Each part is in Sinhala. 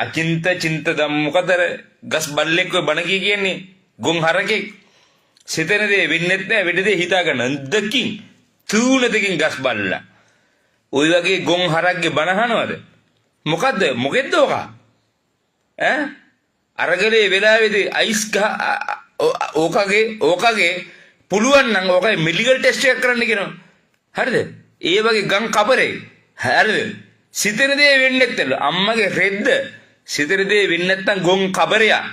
අචින්ත චින්ත දම් මොකද ගස් බල්ලෙක් ඔය බණ කියන්නේ ගොන් හරකෙක් සිතන දේ වෙන්නේ නැහැ වෙඩ දේ හිතා ගන්න දෙකින් තුනකින් ගස් බල්ලා ওই වගේ ගොන් හරක්ගේ බණ අහනවද මොකෙද්ද ඔක අරගලේ වෙලාවේදී අයිස් ඕකගේ පුළුවන් නම් ඕකයි මෙඩිකල් ටෙස්ට් එකක් කරන්න කියනවා හරිද ඒ වගේ ගම් කබරේ හරිද සිතන දේ වෙන්නේ නැත්තලු අම්මගේ රෙද්ද සිතන දේ වෙන්නේ නැත්තම් ගොන් කබරයා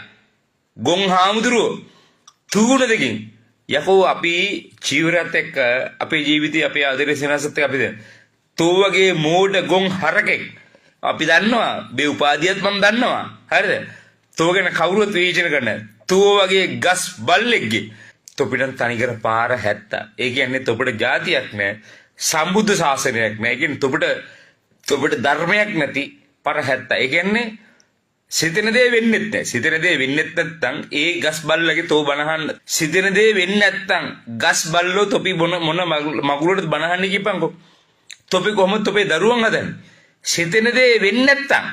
ගොන් හාමුදුරුවෝ තුගුණ දෙකින් යකෝ අපි ජීවිතයත් එක්ක අපේ ජීවිතේ අපේ ආදරේ සෙනසත් එක්ක අපිද තෝ වගේ මෝඩ ගොන් හරකෙක් අපි දන්නවා මේ උපාධියත් මම දන්නවා හරිද තෝ ගැන කවුරුත් විචාර කරන්න තෝ වගේ ගස් බල්ලෙක්ගේ තොපිටන් තනිකර පාර හැත්තා ඒ කියන්නේ තොපට જાතියක් නැහැ සම්බුද්ධ ශාසනයක් නැහැ ඒ කියන්නේ තොපට ධර්මයක් නැති පාර හැත්තා ඒ කියන්නේ සිතන දේ වෙන්නේ නැහැ සිතන දේ වෙන්නේ නැත්නම් ඒ ගස් බල්ලගේ තෝ බනහන්න සිතන දේ වෙන්නේ නැත්නම් ගස් බල්ලෝ තොපි මොන මගුලට බනහන්න කියපන්කෝ තොපි කොහොමද තොපේ දරුවන් හදන්නේ සිතන දේ වෙන්නේ නැත්නම්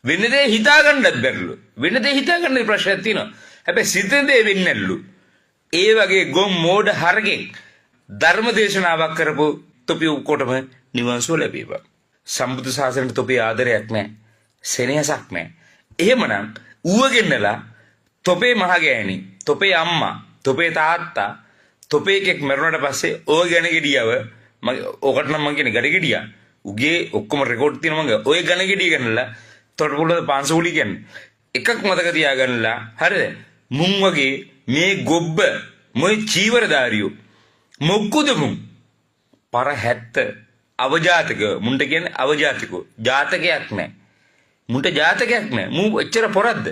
වෙන දේ හිතා ගන්නත් බැරිලු වෙන දේ හිතා ගන්න ප්‍රශ්නයක් තියෙනවා හැබැයි සිතන දේ වෙන්නේ නැල්ලු ඒ වගේ ගොම් මෝඩ හරකෙක් ධර්ම දේශනාවක් කරපු තොපි ඔක්කොටම නිවන් සුව ලැබේවා සම්බුද්ධ ශාසනයට තොපේ ආදරයක් නැහැ සෙනෙහසක් නැහැ එහෙමනම් ඌවගෙන්නලා තොපේ මහගෑණි තොපේ අම්මා තොපේ තාත්තා තොපේ එකෙක් මරුණාට පස්සේ ඔය ගණ ගෙඩියව ඔකට නම් මං කියන්නේ ගඩ ගෙඩියා උගේ ඔක්කොම රෙකෝඩ් තියෙනවා මං ඔය ගණ ගෙඩිය ගන්නලා තොටපොළ පාංශුලි කියන්නේ එකක් මතක තියාගන්නලා හරිද මුන් වගේ මේ ගොබ්බ මොයි චීවරදාරියෝ මොක්කුද මුන් පර 70 අවජාතක මුන්ට කියන්නේ අවජාතිකෝ ජාතකයක් නැහැ මුන්ට ජාතකයක් නැහැ මූ එච්චර පොරද්ද